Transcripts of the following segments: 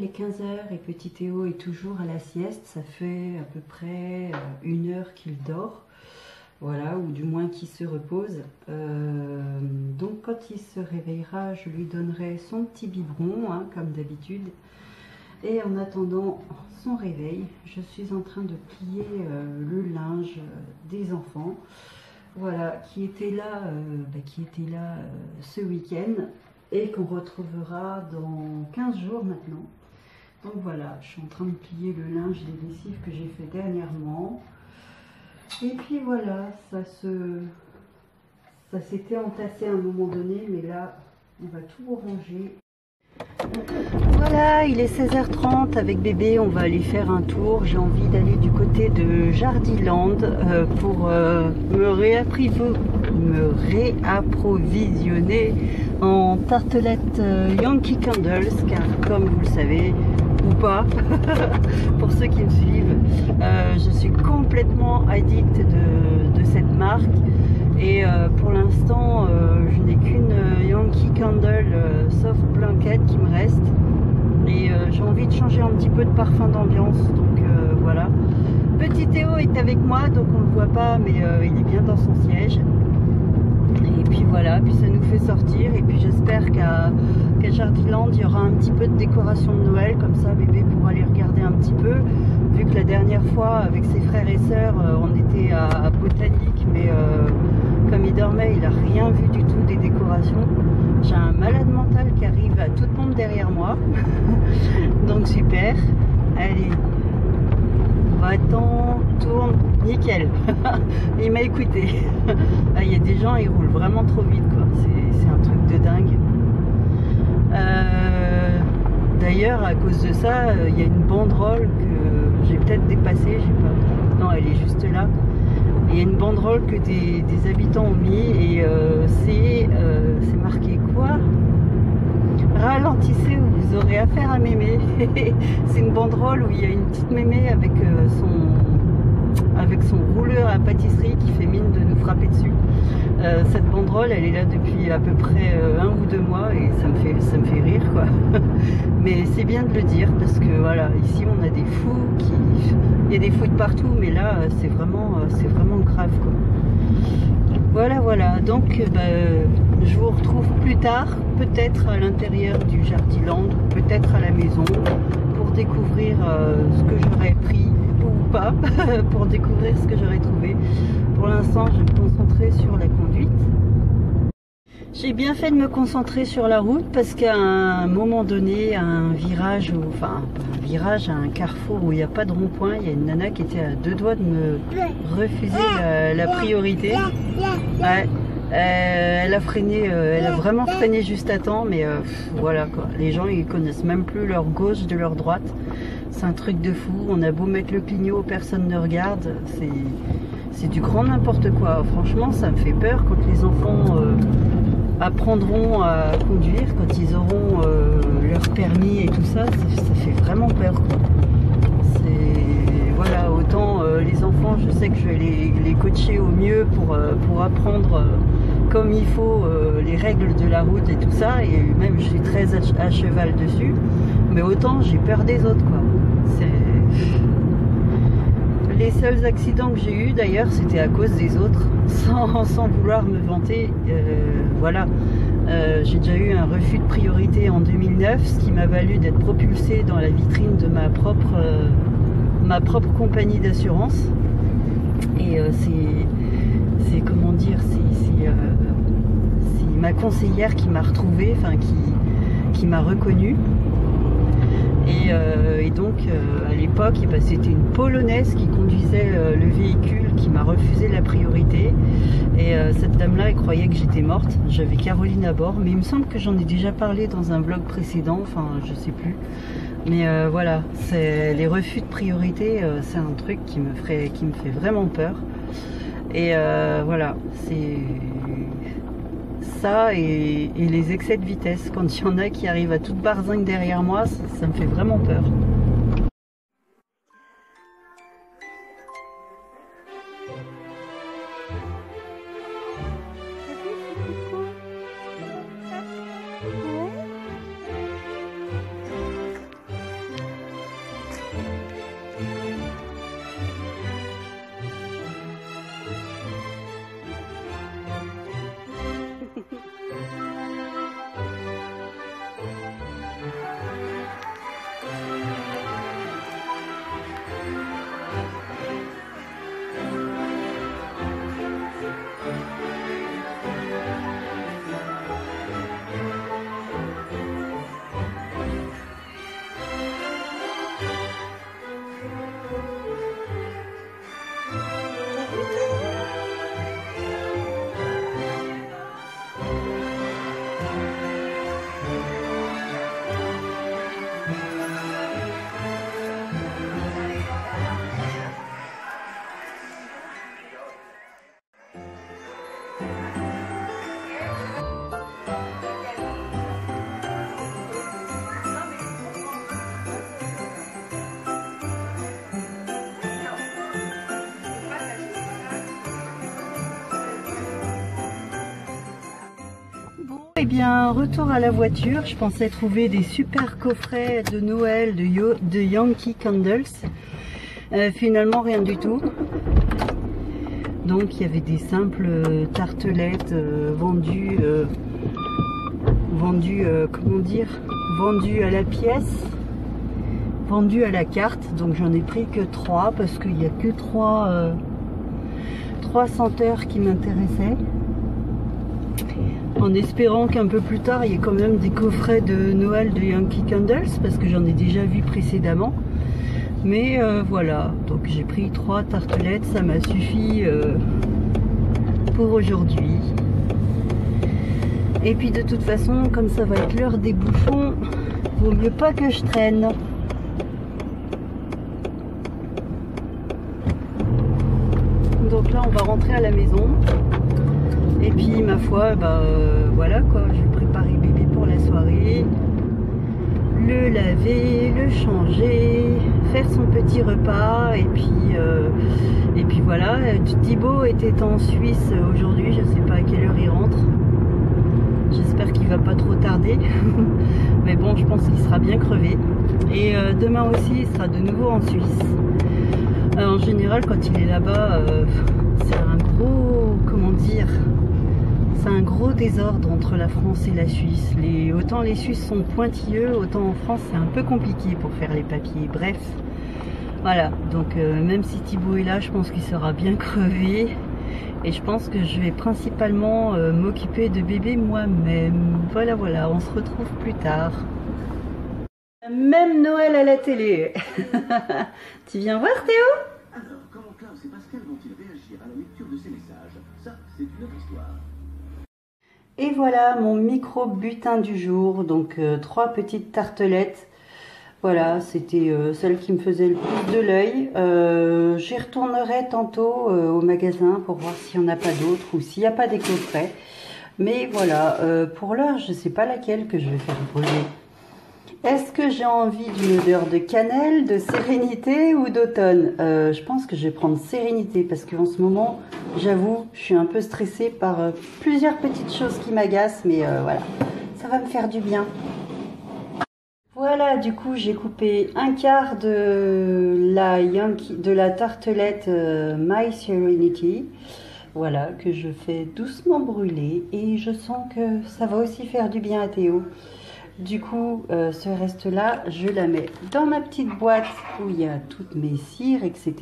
est 15 heures et petit Théo est toujours à la sieste. Ça fait à peu près 1 heure qu'il dort. Voilà, ou du moins qu'il se repose. Donc quand il se réveillera, je lui donnerai son petit biberon, hein, comme d'habitude. Et en attendant son réveil, je suis en train de plier le linge des enfants. Voilà, qui était là, ce week-end et qu'on retrouvera dans 15 jours maintenant. Donc voilà, je suis en train de plier le linge des lessives que j'ai fait dernièrement. Et puis voilà, ça s'était entassé à un moment donné, mais là, on va tout ranger. Voilà, il est 16h30 avec bébé, on va aller faire un tour. J'ai envie d'aller du côté de Jardiland pour me réapprovisionner en tartelettes Yankee Candles, car comme vous le savez, ou pas, pour ceux qui me suivent, je suis complètement addict de cette marque. Et pour l'instant, je n'ai qu'une Yankee Candle Soft Blanket qui me reste. Et j'ai envie de changer un petit peu de parfum d'ambiance. Donc voilà. Petit Théo est avec moi, donc on ne le voit pas, mais il est bien dans son siège. Et puis voilà, puis ça nous fait sortir. Et puis j'espère qu'à Jardiland, il y aura un petit peu de décoration de Noël. Comme ça, bébé pourra aller regarder un petit peu. Vu que la dernière fois, avec ses frères et sœurs, on était à Botanique, mais comme il dormait, il n'a rien vu du tout des décorations. J'ai un malade mental qui arrive à toute pompe derrière moi. Donc super. Allez, va-t'en, tourne, nickel. Il m'a écouté. Il y a des gens, ils roulent vraiment trop vite, quoi. C'est un truc de dingue. D'ailleurs, à cause de ça, il y a une banderole que j'ai peut-être dépassée. J'ai pas... Non, elle est juste là. Il y a une banderole que des habitants ont mis et c'est marqué quoi? Ralentissez ou vous aurez affaire à mémé. C'est une banderole où il y a une petite mémé avec son rouleur à pâtisserie qui fait mine de nous frapper dessus. Cette banderole, elle est là depuis à peu près 1 ou 2 mois et ça me fait rire, quoi. Mais c'est bien de le dire parce que voilà, ici on a des fous il y a des fous de partout, mais là c'est vraiment grave, quoi. Voilà, donc je vous retrouve plus tard, peut-être à l'intérieur du Jardiland, peut-être à la maison, pour découvrir ce que j'aurais pris ou pas, pour découvrir ce que j'aurais trouvé. Pour l'instant, je vais me concentrer sur la conduite. J'ai bien fait de me concentrer sur la route parce qu'à un moment donné, à un virage, à un carrefour où il n'y a pas de rond-point, il y a une nana qui était à 2 doigts de me refuser la priorité. Ouais, elle a freiné, elle a vraiment freiné juste à temps, mais voilà, quoi. Les gens, ils connaissent même plus leur gauche de leur droite. C'est un truc de fou. On a beau mettre le clignot, personne ne regarde. C'est du grand n'importe quoi. Franchement, ça me fait peur quand les enfants apprendront à conduire, quand ils auront leur permis et tout ça. Ça fait vraiment peur, quoi. Voilà, autant les enfants, je sais que je vais les coacher au mieux pour apprendre comme il faut les règles de la route et tout ça, et même je suis très à cheval dessus, mais autant j'ai peur des autres, quoi. Les seuls accidents que j'ai eu d'ailleurs, c'était à cause des autres, sans vouloir me vanter. Voilà, j'ai déjà eu un refus de priorité en 2009, ce qui m'a valu d'être propulsée dans la vitrine de ma propre compagnie d'assurance. Et c'est comment dire, c'est ma conseillère qui m'a retrouvée, enfin qui m'a reconnue. Et donc à l'époque, c'était une Polonaise qui conduisait le véhicule qui m'a refusé la priorité. Et cette dame-là, elle croyait que j'étais morte. J'avais Caroline à bord, mais il me semble que j'en ai déjà parlé dans un vlog précédent, enfin je sais plus. Mais voilà, les refus de priorité, c'est un truc qui me fait vraiment peur. Et voilà, c'est ça et les excès de vitesse. Quand il y en a qui arrivent à toute barzingue derrière moi, ça me fait vraiment peur. Eh bien, retour à la voiture. Je pensais trouver des super coffrets de Noël de Yankee Candles. Finalement, rien du tout. Donc, il y avait des simples tartelettes vendues, comment dire, vendues à la pièce, vendues à la carte. Donc, j'en ai pris que 3 parce qu'il n'y a que 3 senteurs qui m'intéressaient. En espérant qu'un peu plus tard il y ait quand même des coffrets de Noël de Yankee Candles parce que j'en ai déjà vu précédemment. Mais voilà, donc j'ai pris 3 tartelettes, ça m'a suffi pour aujourd'hui. Et puis de toute façon, comme ça va être l'heure des bouchons, vaut mieux pas que je traîne. Donc là on va rentrer à la maison. Et puis ma foi, voilà quoi, je vais préparer bébé pour la soirée, le laver, le changer, faire son petit repas et puis voilà. Thibaut était en Suisse aujourd'hui, je sais pas à quelle heure il rentre. J'espère qu'il va pas trop tarder, mais bon, je pense qu'il sera bien crevé. Et demain aussi, il sera de nouveau en Suisse. En général, quand il est là-bas, c'est un gros, comment dire, c'est un gros désordre entre la France et la Suisse. Autant les Suisses sont pointilleux, autant en France c'est un peu compliqué pour faire les papiers. Bref, voilà. Donc même si Thibaut est là, je pense qu'il sera bien crevé. Et je pense que je vais principalement m'occuper de bébé moi-même. Voilà, voilà, on se retrouve plus tard. Même Noël à la télé. Tu viens voir Théo? Alors, comment Klaus et Pascal vont-ils réagir à la lecture de ces messages? Ça, c'est une autre histoire. Et voilà mon micro butin du jour, donc 3 petites tartelettes. Voilà, c'était celle qui me faisait le plus de l'œil. J'y retournerai tantôt au magasin pour voir s'il n'y en a pas d'autres ou s'il n'y a pas des coffrets. Mais voilà, pour l'heure, je ne sais pas laquelle que je vais faire brûler. Est-ce que j'ai envie d'une odeur de cannelle, de sérénité ou d'automne? Je pense que je vais prendre sérénité parce qu'en ce moment, j'avoue, je suis un peu stressée par plusieurs petites choses qui m'agacent, mais voilà, ça va me faire du bien. Voilà, du coup, j'ai coupé un quart de la tartelette My Serenity. Voilà, que je fais doucement brûler et je sens que ça va aussi faire du bien à Théo. Du coup, ce reste-là, je la mets dans ma petite boîte où il y a toutes mes cires, etc.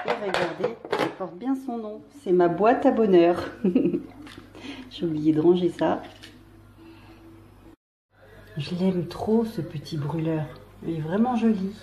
Et regardez, elle porte bien son nom. C'est ma boîte à bonheur. J'ai oublié de ranger ça. Je l'aime trop, ce petit brûleur. Il est vraiment joli.